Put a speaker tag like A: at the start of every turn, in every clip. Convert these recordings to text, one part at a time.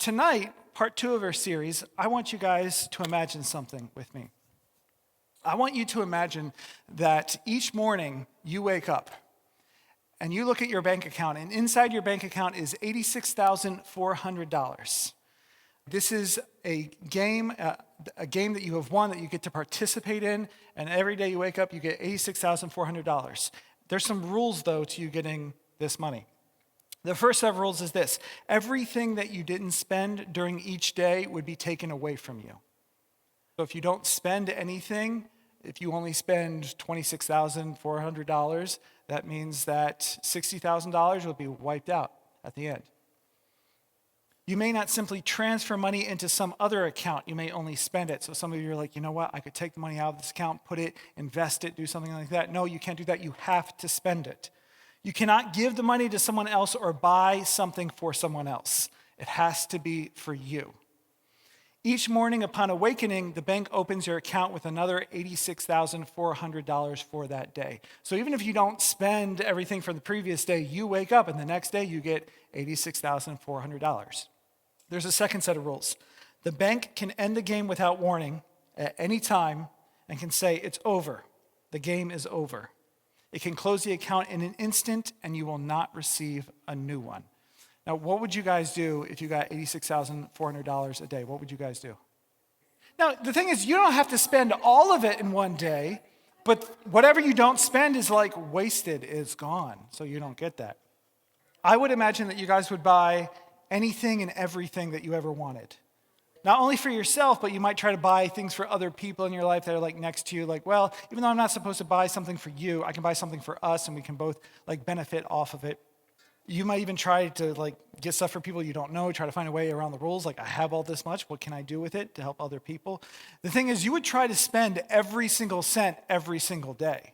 A: Tonight, part 2 of our series, I want you guys to imagine something with me. I want you to imagine that each morning you wake up and you look at your bank account, and inside your bank account is $86,400. This is a game that you have won that you get to participate in, and every day you wake up, you get $86,400. There's some rules, though, to you getting this money. The first set of rules is this: everything that you didn't spend during each day would be taken away from you. So if you don't spend anything, if you only spend $26,400, that means that $60,000 will be wiped out at the end. You may not simply transfer money into some other account. You may only spend it. So some of you are like, you know what? I could take the money out of this account, put it, invest it, do something like that. No, you can't do that. You have to spend it. You cannot give the money to someone else or buy something for someone else. It has to be for you. Each morning upon awakening, the bank opens your account with another $86,400 for that day. So even if you don't spend everything from the previous day, you wake up and the next day you get $86,400. There's a second set of rules. The bank can end the game without warning at any time and can say, it's over. The game is over. It can close the account in an instant and you will not receive a new one. Now, what would you guys do if you got $86,400 a day? What would you guys do? Now, the thing is, you don't have to spend all of it in one day, but whatever you don't spend is like wasted, is gone, so you don't get that. I would imagine that you guys would buy anything and everything that you ever wanted. Not only for yourself, but you might try to buy things for other people in your life that are like next to you. Like, well, even though I'm not supposed to buy something for you, I can buy something for us and we can both like benefit off of it. You might even try to like get stuff for people you don't know, try to find a way around the rules. Like, I have all this much, what can I do with it to help other people? The thing is, you would try to spend every single cent every single day.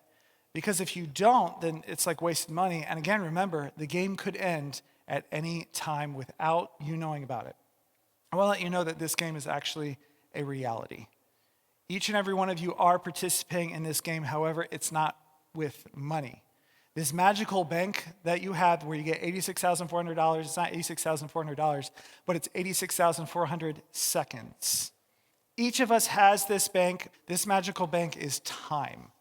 A: Because if you don't, then it's like wasted money. And again, remember, the game could end at any time without you knowing about it. I want to let you know that this game is actually a reality. Each and every one of you are participating in this game. However, it's not with money. This magical bank that you have where you get $86,400, it's not $86,400, but it's 86,400 seconds. Each of us has this bank. This magical bank is time.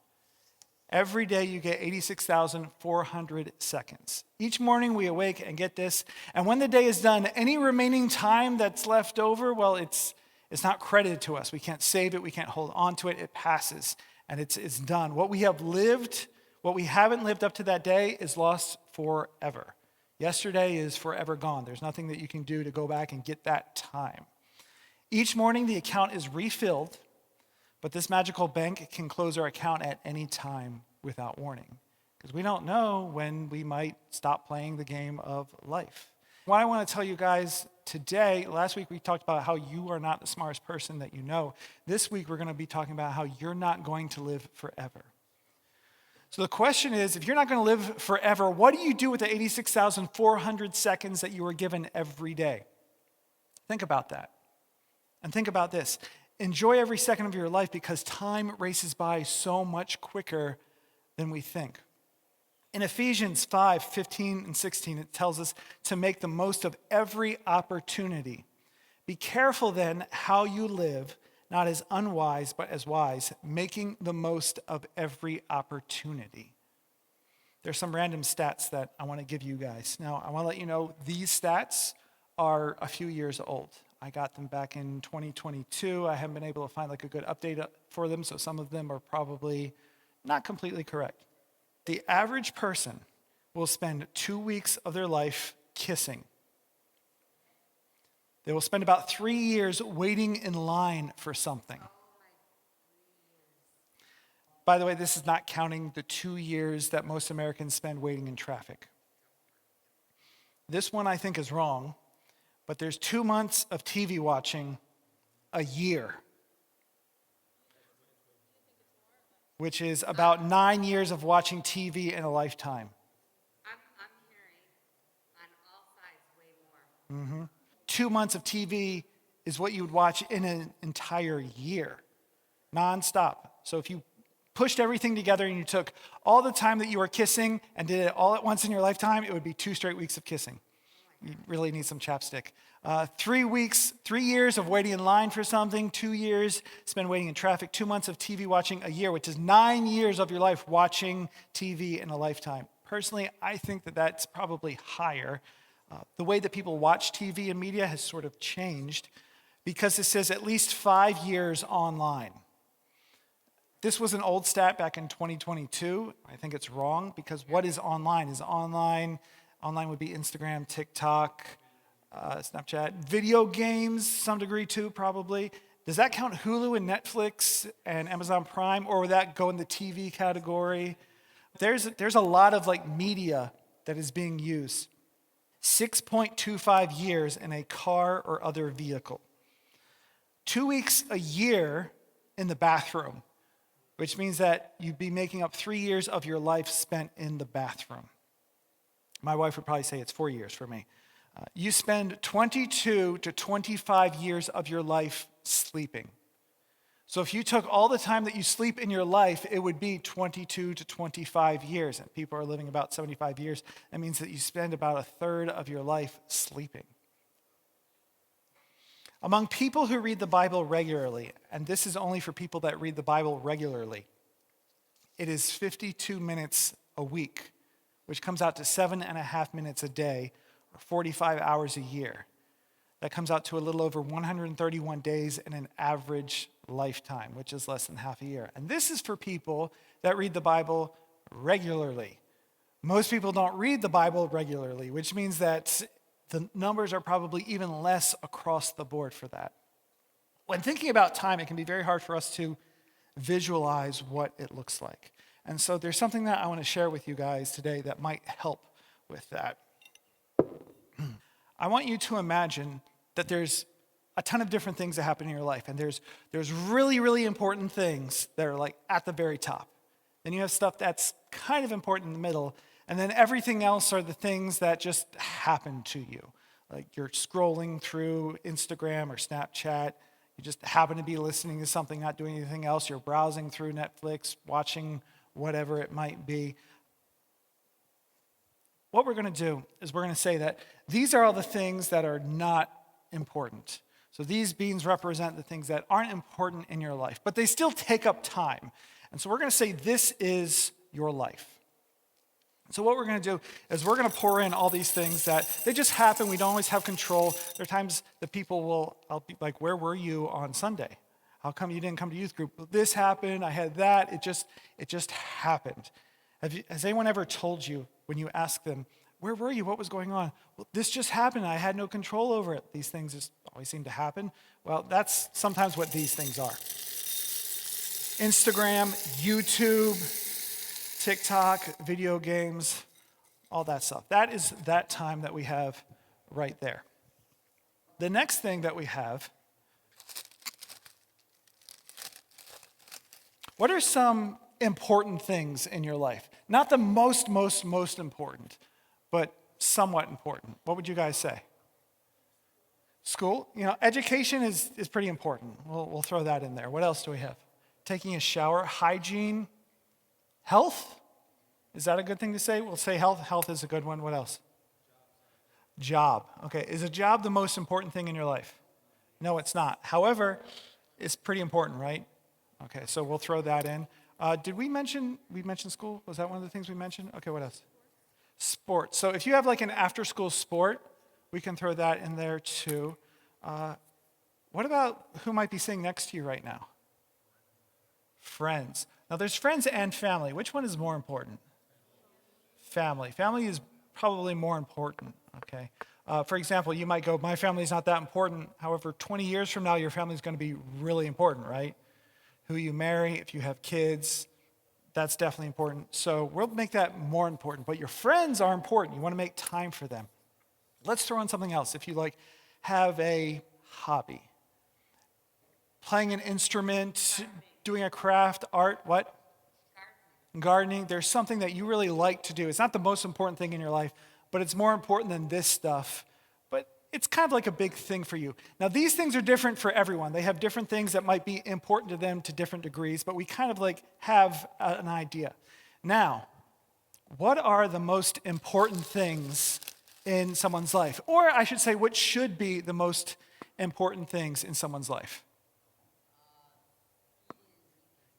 A: Every day you get 86,400 seconds. Each morning we awake and get this. And when the day is done, any remaining time that's left over, well, it's not credited to us. We can't save it. We can't hold on to it. It passes and it's done. What we have lived, what we haven't lived up to that day is lost forever. Yesterday is forever gone. There's nothing that you can do to go back and get that time. Each morning the account is refilled. But this magical bank can close our account at any time without warning, because we don't know when we might stop playing the game of life. What I want to tell you guys today, last week we talked about how you are not the smartest person that you know. This week we're going to be talking about how you're not going to live forever. So the question is, if you're not going to live forever, what do you do with the 86,400 seconds that you were given every day? Think about that. And think about this. Enjoy every second of your life because time races by so much quicker than we think. In Ephesians 5:15 and 16, it tells us to make the most of every opportunity. Be careful then how you live, not as unwise, but as wise, making the most of every opportunity. There's some random stats that I want to give you guys. Now, I want to let you know these stats are a few years old. I got them back in 2022. I haven't been able to find like a good update for them, so some of them are probably not completely correct. The average person will spend 2 weeks of their life kissing. They will spend about 3 years waiting in line for something. By the way, this is not counting the 2 years that most Americans spend waiting in traffic. This one I think is wrong. But there's 2 months of TV watching a year, which is about 9 years of watching TV in a lifetime.
B: I'm hearing on all sides way more.
A: 2 months of TV is what you would watch in an entire year, nonstop. So if you pushed everything together and you took all the time that you were kissing and did it all at once in your lifetime, it would be 2 straight weeks of kissing. You really need some chapstick. 3 weeks, 3 years of waiting in line for something, 2 years spent waiting in traffic, 2 months of TV watching a year, which is 9 years of your life watching TV in a lifetime. Personally, I think that that's probably higher. The way that people watch TV and media has sort of changed because it says at least 5 years online. This was an old stat back in 2022. I think it's wrong because what is online? Online would be Instagram, TikTok, Snapchat, video games, some degree too, probably. Does that count Hulu and Netflix and Amazon Prime, or would that go in the TV category? There's a lot of like media that is being used. 6.25 years in a car or other vehicle. 2 weeks a year in the bathroom, which means that you'd be making up 3 years of your life spent in the bathroom. My wife would probably say it's 4 years for me. You spend 22 to 25 years of your life sleeping. So if you took all the time that you sleep in your life, it would be 22 to 25 years. And people are living about 75 years. That means that you spend about a third of your life sleeping. Among people who read the Bible regularly, and this is only for people that read the Bible regularly, it is 52 minutes a week, which comes out to 7.5 minutes a day, or 45 hours a year. That comes out to a little over 131 days in an average lifetime, which is less than half a year. And this is for people that read the Bible regularly. Most people don't read the Bible regularly, which means that the numbers are probably even less across the board for that. When thinking about time, it can be very hard for us to visualize what it looks like. And so there's something that I want to share with you guys today that might help with that. I want you to imagine that there's a ton of different things that happen in your life, and there's really, really important things that are like at the very top. Then you have stuff that's kind of important in the middle, and then everything else are the things that just happen to you. Like you're scrolling through Instagram or Snapchat, you just happen to be listening to something, not doing anything else, you're browsing through Netflix, watching whatever it might be. What we're going to do is we're going to say that these are all the things that are not important. So these beans represent the things that aren't important in your life, but they still take up time. And so we're going to say this is your life. So what we're going to do is we're going to pour in all these things that they just happen. We don't always have control. There are times that I'll be like, where were you on Sunday? How come you didn't come to youth group? Well, this happened, I had that, it just happened. Has anyone ever told you when you ask them, where were you? What was going on? Well, this just happened. I had no control over it. These things just always seem to happen. Well, that's sometimes what these things are. Instagram, YouTube, TikTok, video games, all that stuff. That is that time that we have right there. The next thing that we have, what are some important things in your life? Not the most important, but somewhat important. What would you guys say? School? Education is pretty important. We'll throw that in there. What else do we have? Taking a shower, hygiene, health? Is that a good thing to say? We'll say health. Health is a good one. What else? Job. Okay, is a job the most important thing in your life? No, it's not. However, it's pretty important, right? Okay, so we'll throw that in. Did we mention school? Was that one of the things we mentioned? Okay, what else? Sports. So if you have like an after-school sport, we can throw that in there too. What about who might be sitting next to you right now? Friends. Now there's friends and family. Which one is more important? Family. Family is probably more important, okay? For example, you might go, my family's not that important. However, 20 years from now, your family's going to be really important, right? Who you marry, if you have kids, that's definitely important. So we'll make that more important. But your friends are important. You want to make time for them. Let's throw in something else. If you have a hobby, playing an instrument, doing a craft, art, what? Gardening. There's something that you really like to do. It's not the most important thing in your life, but it's more important than this stuff. But it's kind of like a big thing for you. Now, these things are different for everyone. They have different things that might be important to them to different degrees, but we kind of have an idea. Now, what are the most important things in someone's life? Or I should say, what should be the most important things in someone's life?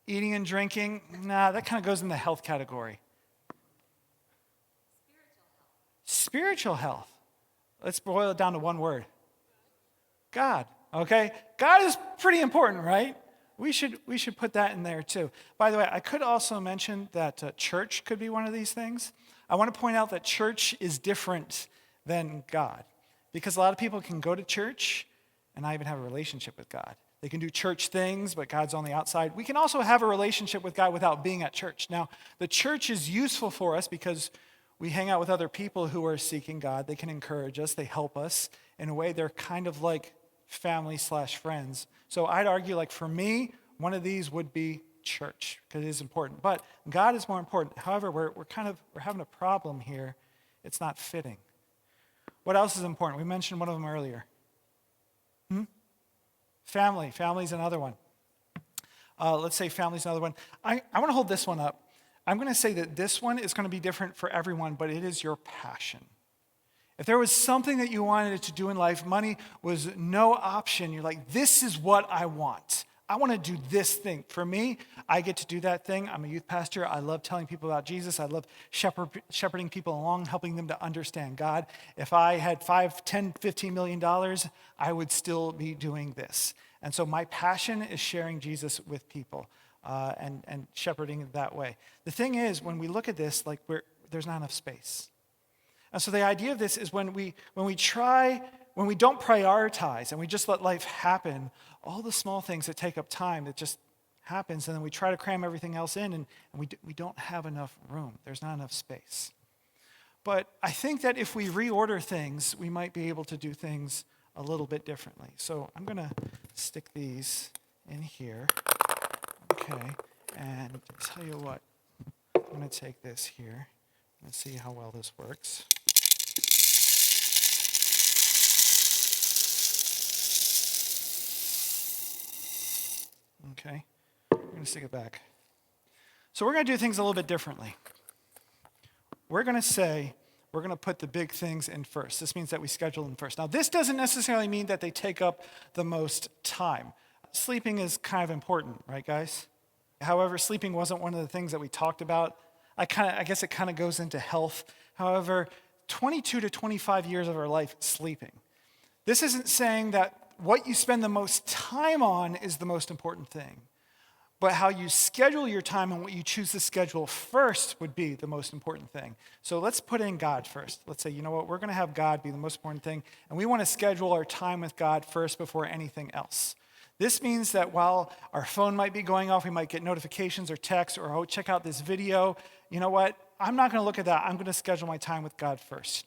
A: Eating and drinking? Nah, that kind of goes in the health category. Spiritual health. Let's boil it down to one word. God, okay? God is pretty important, right? We should put that in there too. By the way, I could also mention that church could be one of these things. I want to point out that church is different than God, because a lot of people can go to church and not even have a relationship with God. They can do church things, but God's on the outside. We can also have a relationship with God without being at church. Now, the church is useful for us because we hang out with other people who are seeking God. They can encourage us. They help us. In a way, they're kind of like family/friends. So I'd argue, like for me, one of these would be church, because it is important. But God is more important. However, we're having a problem here. It's not fitting. What else is important? We mentioned one of them earlier. Family. Family's another one. Let's say family's another one. I want to hold this one up. I'm going to say that this one is going to be different for everyone, but it is your passion. If there was something that you wanted to do in life, money was no option. You're like, this is what I want. I want to do this thing. For me, I get to do that thing. I'm a youth pastor. I love telling people about Jesus. I love shepherding people along, helping them to understand God. If I had $5, $10, $15 million, I would still be doing this. And so my passion is sharing Jesus with people and shepherding that way. The thing is, when we look at this, like there's not enough space. And so the idea of this is when we don't prioritize and we just let life happen, all the small things that take up time, it just happens, and then we try to cram everything else in, and we don't have enough room. There's not enough space. But I think that if we reorder things, we might be able to do things a little bit differently. So I'm going to stick these in here. Okay, and tell you what, I'm going to take this here. Let's see how well this works. Okay, we're going to stick it back. So we're going to do things a little bit differently. We're going to say we're going to put the big things in first. This means that we schedule them first. Now, this doesn't necessarily mean that they take up the most time. Sleeping is kind of important, right, guys? However, sleeping wasn't one of the things that we talked about. I guess it kind of goes into health. However, 22 to 25 years of our life sleeping. This isn't saying that what you spend the most time on is the most important thing, but how you schedule your time and what you choose to schedule first would be the most important thing. So let's put in God first. Let's say, you know what, we're going to have God be the most important thing, and we want to schedule our time with God first before anything else. This means that while our phone might be going off, we might get notifications or texts or, oh, check out this video. You know what? I'm not going to look at that. I'm going to schedule my time with God first.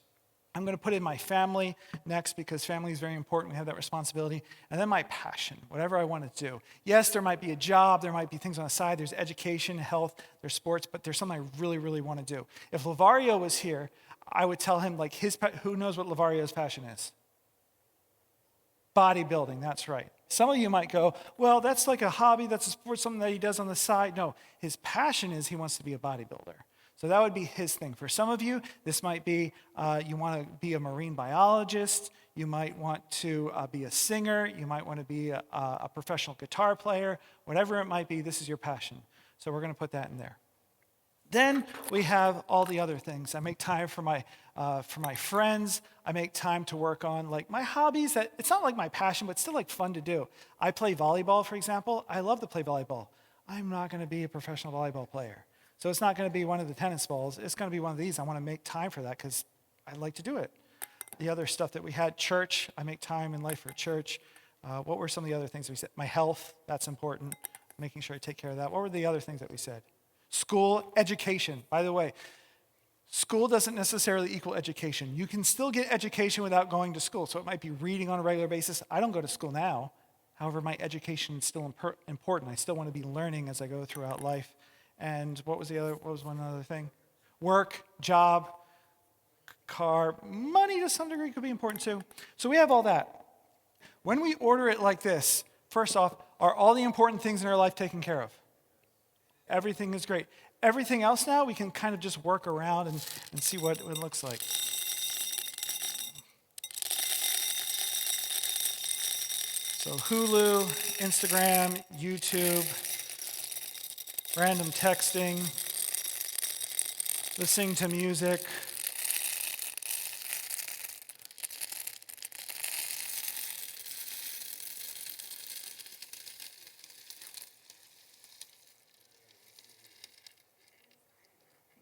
A: I'm going to put in my family next because family is very important. We have that responsibility. And then my passion, whatever I want to do. Yes, there might be a job. There might be things on the side. There's education, health, there's sports, but there's something I really, really want to do. If Lavario was here, I would tell him, like, who knows what Lavario's passion is? Bodybuilding, that's right. Some of you might go, well, that's like a hobby, that's a sport, something that he does on the side. No, his passion is he wants to be a bodybuilder. So that would be his thing. For some of you, this might be you want to be a marine biologist. You might want to be a singer. You might want to be a professional guitar player. Whatever it might be, this is your passion. So we're going to put that in there. Then we have all the other things. I make time for my friends. I make time to work on like my hobbies. That it's not like my passion, but it's still like fun to do. I play volleyball, for example. I love to play volleyball. I'm not going to be a professional volleyball player. So it's not going to be one of the tennis balls. It's going to be one of these. I want to make time for that because I like to do it. The other stuff that we had, church. I make time in life for church. What were some of the other things we said? My health, that's important. Making sure I take care of that. What were the other things that we said? School, education. By the way, school doesn't necessarily equal education. You can still get education without going to school. So it might be reading on a regular basis. I don't go to school now. However, my education is still important. I still want to be learning as I go throughout life. And what was one other thing? Work, job, car, money to some degree could be important too. So we have all that. When we order it like this, first off, are all the important things in our life taken care of? Everything is great. Everything else now, we can kind of just work around and see what it looks like. So Hulu, Instagram, YouTube, random texting, listening to music.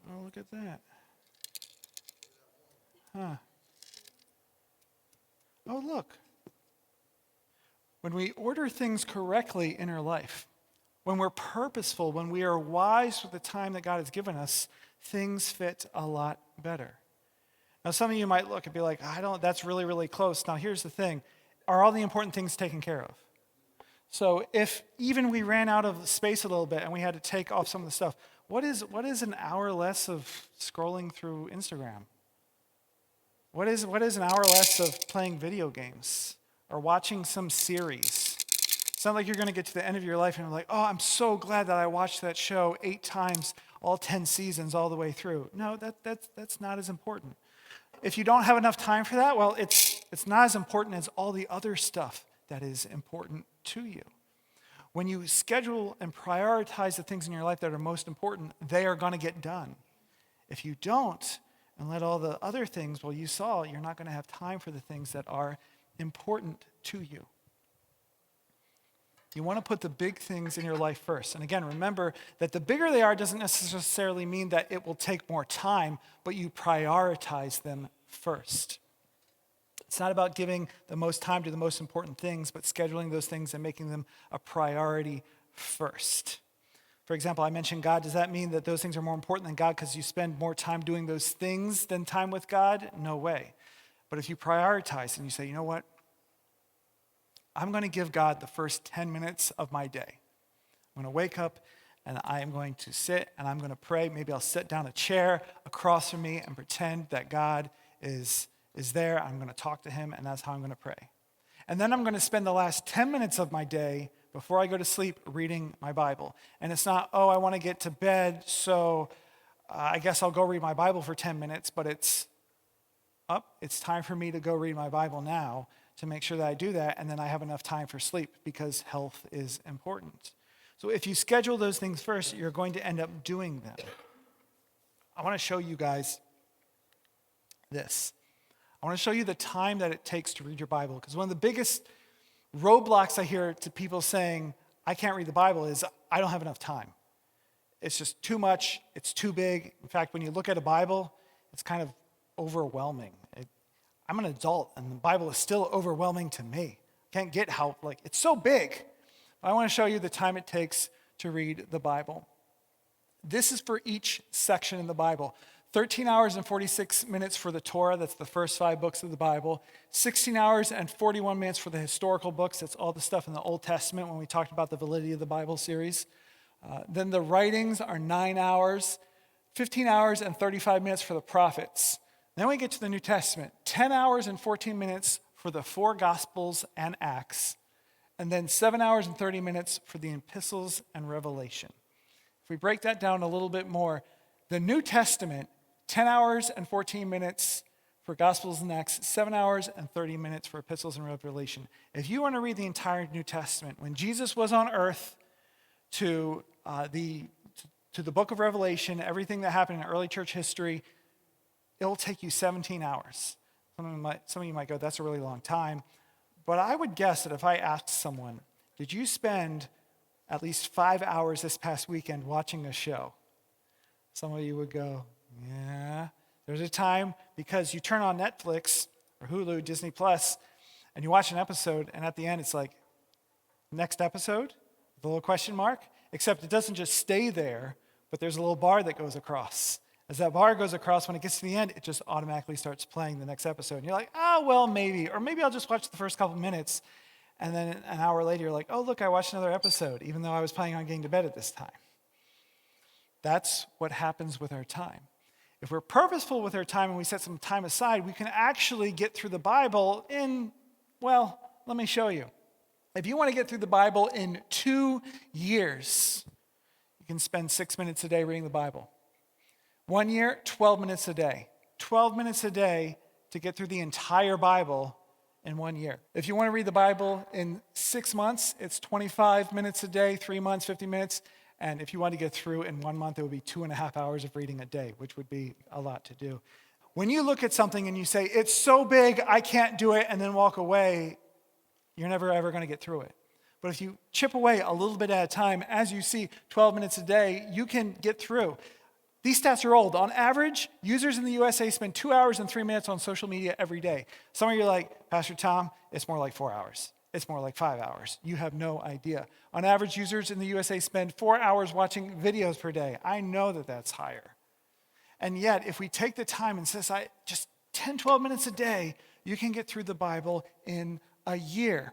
A: Oh, look at that. Huh. Oh, look. When we order things correctly in our life, when we're purposeful, when we are wise with the time that God has given us, things fit a lot better. Now, some of you might look and be like, that's really, really close. Now, here's the thing. Are all the important things taken care of? So if even we ran out of space a little bit and we had to take off some of the stuff, what is an hour less of scrolling through Instagram? What is an hour less of playing video games or watching some series? It's not like you're going to get to the end of your life and you're like, oh, I'm so glad that I watched that show 8 times, all 10 seasons, all the way through. No, that's not as important. If you don't have enough time for that, well, it's not as important as all the other stuff that is important to you. When you schedule and prioritize the things in your life that are most important, they are going to get done. If you don't, and let all the other things, well, you saw, you're not going to have time for the things that are important to you. You want to put the big things in your life first. And again, remember that the bigger they are doesn't necessarily mean that it will take more time, but you prioritize them first. It's not about giving the most time to the most important things, but scheduling those things and making them a priority first. For example, I mentioned God. Does that mean that those things are more important than God because you spend more time doing those things than time with God? No way. But if you prioritize and you say, you know what? I'm going to give God the first 10 minutes of my day. I'm going to wake up and I am going to sit and I'm going to pray. Maybe I'll sit down a chair across from me and pretend that God is there. I'm going to talk to him, and that's how I'm going to pray. And then I'm going to spend the last 10 minutes of my day before I go to sleep reading my Bible. And it's not, oh, I want to get to bed, so I guess I'll go read my Bible for 10 minutes, but it's time for me to go read my Bible now to make sure that I do that, and then I have enough time for sleep because health is important. So if you schedule those things first, you're going to end up doing them. I want to show you guys this. I want to show you the time that it takes to read your Bible, because one of the biggest roadblocks I hear to people saying, I can't read the Bible, is I don't have enough time. It's just too much, it's too big. In fact, when you look at a Bible, it's kind of overwhelming. I'm an adult, and the Bible is still overwhelming to me. I can't get how, it's so big. I want to show you the time it takes to read the Bible. This is for each section in the Bible. 13 hours and 46 minutes for the Torah, that's the first 5 books of the Bible. 16 hours and 41 minutes for the historical books, that's all the stuff in the Old Testament when we talked about the validity of the Bible series. Then the writings are 9 hours, 15 hours and 35 minutes for the prophets. Then we get to the New Testament, 10 hours and 14 minutes for the 4 Gospels and Acts, and then 7 hours and 30 minutes for the epistles and Revelation. If we break that down a little bit more, the New Testament, 10 hours and 14 minutes for Gospels and Acts, 7 hours and 30 minutes for epistles and Revelation. If you want to read the entire New Testament, when Jesus was on earth to the book of Revelation, everything that happened in early church history, it'll take you 17 hours. Some of you might go, that's a really long time. But I would guess that if I asked someone, did you spend at least 5 hours this past weekend watching a show? Some of you would go, yeah. There's a time because you turn on Netflix or Hulu, Disney Plus, and you watch an episode, and at the end it's like, next episode? The little question mark? Except it doesn't just stay there, but there's a little bar that goes across. As that bar goes across, when it gets to the end, it just automatically starts playing the next episode. And you're like, oh, well, maybe. Or maybe I'll just watch the first couple minutes. And then an hour later, you're like, oh, look, I watched another episode, even though I was planning on getting to bed at this time. That's what happens with our time. If we're purposeful with our time and we set some time aside, we can actually get through the Bible in, well, let me show you. If you want to get through the Bible in 2 years, you can spend 6 minutes a day reading the Bible. 1 year, 12 minutes a day. 12 minutes a day to get through the entire Bible in 1 year. If you want to read the Bible in 6 months, it's 25 minutes a day, 3 months, 50 minutes. And if you want to get through in 1 month, it would be 2.5 hours of reading a day, which would be a lot to do. When you look at something and you say, it's so big, I can't do it, and then walk away, you're never ever going to get through it. But if you chip away a little bit at a time, as you see 12 minutes a day, you can get through. These stats are old. On average, users in the USA spend 2 hours and 3 minutes on social media every day. Some of you are like, Pastor Tom, it's more like 4 hours. It's more like 5 hours. You have no idea. On average, users in the USA spend 4 hours watching videos per day. I know that that's higher. And yet, if we take the time and say, just 10, 12 minutes a day, you can get through the Bible in a year.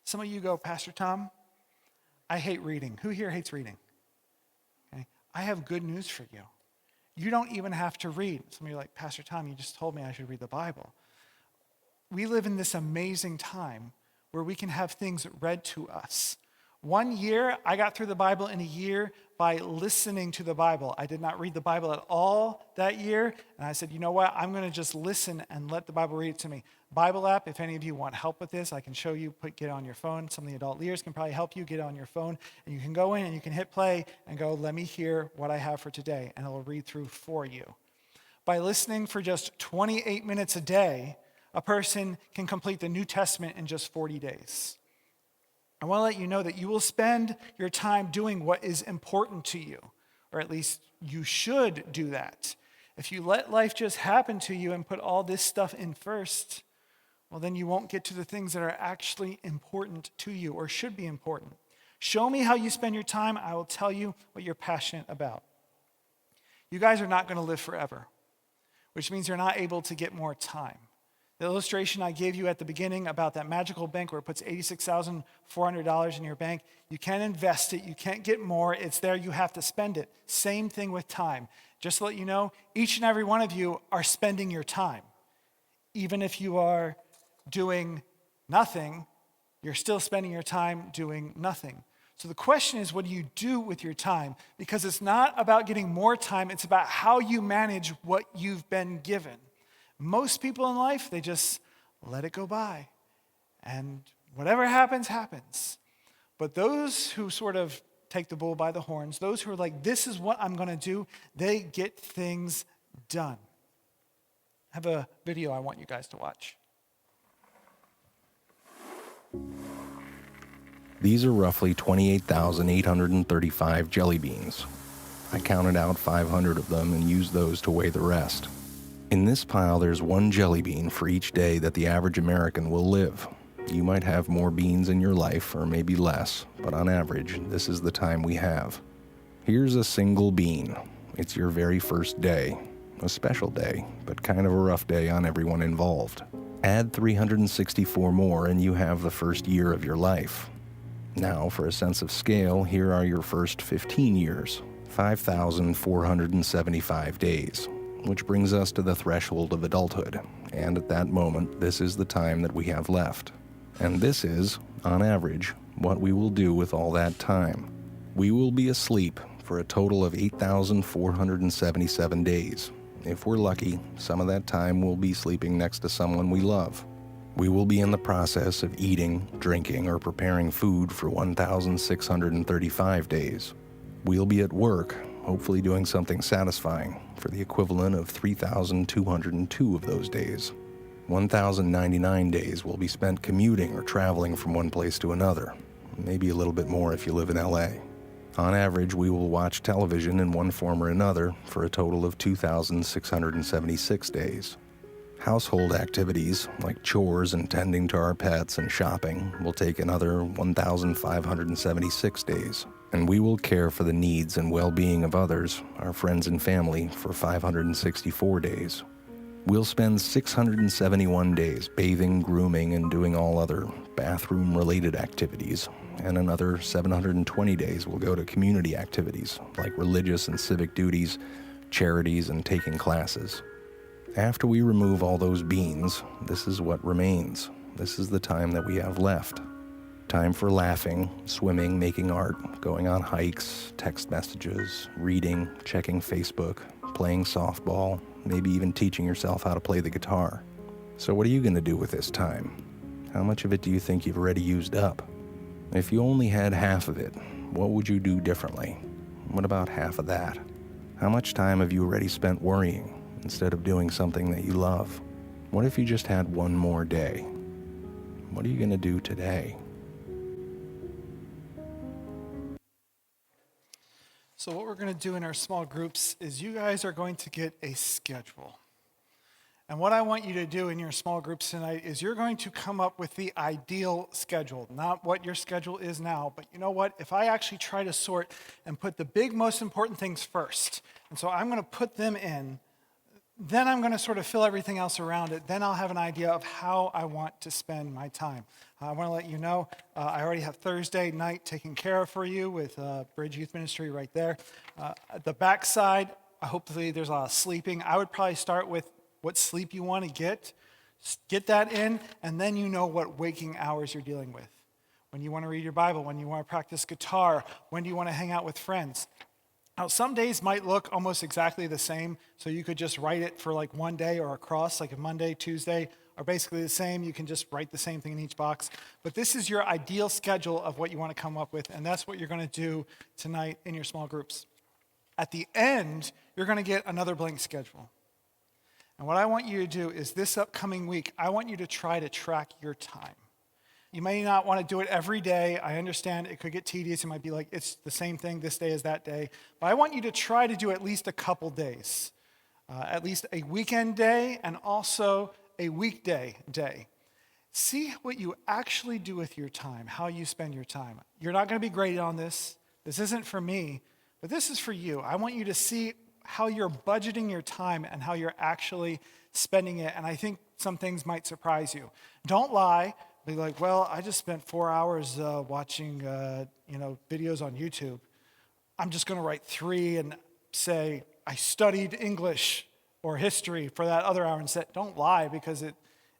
A: Some of you go, Pastor Tom, I hate reading. Who here hates reading? Okay. I have good news for you. You don't even have to read. Some of you are like, Pastor Tom, you just told me I should read the Bible. We live in this amazing time where we can have things read to us. 1 year, I got through the Bible in a year by listening to the Bible. I did not read the Bible at all that year. And I said, you know what? I'm going to just listen and let the Bible read it to me. Bible app, if any of you want help with this, I can show you, get on your phone. Some of the adult leaders can probably help you get on your phone. And you can go in and you can hit play and go, let me hear what I have for today. And it will read through for you. By listening for just 28 minutes a day, a person can complete the New Testament in just 40 days. I want to let you know that you will spend your time doing what is important to you, or at least you should do that. If you let life just happen to you and put all this stuff in first, well, then you won't get to the things that are actually important to you or should be important. Show me how you spend your time. I will tell you what you're passionate about. You guys are not going to live forever, which means you're not able to get more time. The illustration I gave you at the beginning about that magical bank where it puts $86,400 in your bank, you can't invest it, you can't get more, it's there, you have to spend it. Same thing with time. Just to let you know, each and every one of you are spending your time. Even if you are doing nothing, you're still spending your time doing nothing. So the question is, what do you do with your time? Because it's not about getting more time, it's about how you manage what you've been given. Most people in life, they just let it go by. And whatever happens, happens. But those who sort of take the bull by the horns, those who are like, this is what I'm going to do, they get things done. I have a video I want you guys to watch.
C: These are roughly 28,835 jelly beans. I counted out 500 of them and used those to weigh the rest. In this pile, there's one jelly bean for each day that the average American will live. You might have more beans in your life, or maybe less, but on average, this is the time we have. Here's a single bean. It's your very first day. A special day, but kind of a rough day on everyone involved. Add 364 more and you have the first year of your life. Now, for a sense of scale, here are your first 15 years, 5,475 days. Which brings us to the threshold of adulthood, and at that moment, this is the time that we have left. And this is, on average, what we will do with all that time. We will be asleep for a total of 8,477 days. If we're lucky, some of that time we'll be sleeping next to someone we love. We will be in the process of eating, drinking, or preparing food for 1,635 days. We'll be at work, hopefully doing something satisfying, for the equivalent of 3,202 of those days. 1,099 days will be spent commuting or traveling from one place to another, maybe a little bit more if you live in LA. On average, we will watch television in one form or another for a total of 2,676 days. Household activities, like chores and tending to our pets and shopping, will take another 1,576 days. And we will care for the needs and well-being of others, our friends and family, for 564 days. We'll spend 671 days bathing, grooming, and doing all other bathroom-related activities, and another 720 days will go to community activities, like religious and civic duties, charities, and taking classes. After we remove all those beans, this is what remains. This is the time that we have left. Time for laughing, swimming, making art, going on hikes, text messages, reading, checking Facebook, playing softball, maybe even teaching yourself how to play the guitar. So what are you going to do with this time? How much of it do you think you've already used up? If you only had half of it, what would you do differently? What about half of that? How much time have you already spent worrying instead of doing something that you love? What if you just had one more day? What are you going to do today?
A: So what we're going to do in our small groups is you guys are going to get a schedule. And what I want you to do in your small groups tonight is you're going to come up with the ideal schedule, not what your schedule is now, but you know what? If I actually try to sort and put the big, most important things first, and so I'm going to put them in, then I'm going to sort of fill everything else around it. Then I'll have an idea of how I want to spend my time. I want to let you know, I already have Thursday night taken care of for you with Bridge Youth Ministry right there. At the back side, hopefully there's a lot of sleeping. I would probably start with what sleep you want to get that in, and then you know what waking hours you're dealing with. When you want to read your Bible, when you want to practice guitar, when do you want to hang out with friends? Now, some days might look almost exactly the same, so you could just write it for like one day or across, like a Monday, Tuesday, are basically the same. You can just write the same thing in each box. But this is your ideal schedule of what you want to come up with, and that's what you're going to do tonight in your small groups. At the end, you're going to get another blank schedule. And what I want you to do is this upcoming week, I want you to try to track your time. You may not want to do it every day. I understand it could get tedious. It might be like it's the same thing this day as that day. But I want you to try to do at least a couple days, at least a weekend day and also a weekday day. See what you actually do with your time, how you spend your time. You're not going to be graded on this. This isn't for me, but this is for you. I want you to see how you're budgeting your time and how you're actually spending it. And I think some things might surprise you. Don't lie. Be like, well, I just spent 4 hours watching videos on YouTube. I'm just going to write 3 and say I studied English or history for that other hour instead. Don't lie, because it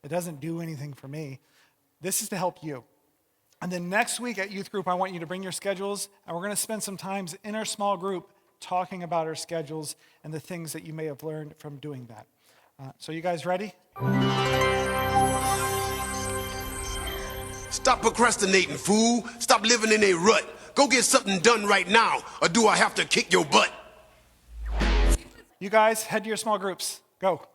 A: doesn't do anything for me. This is to help you. And then next week at youth group, I want you to bring your schedules, and we're going to spend some time in our small group talking about our schedules and the things that you may have learned from doing that. So you guys ready?
D: Stop procrastinating, fool. Stop living in a rut. Go get something done right now, or do I have to kick your butt?
A: You guys, head to your small groups. Go.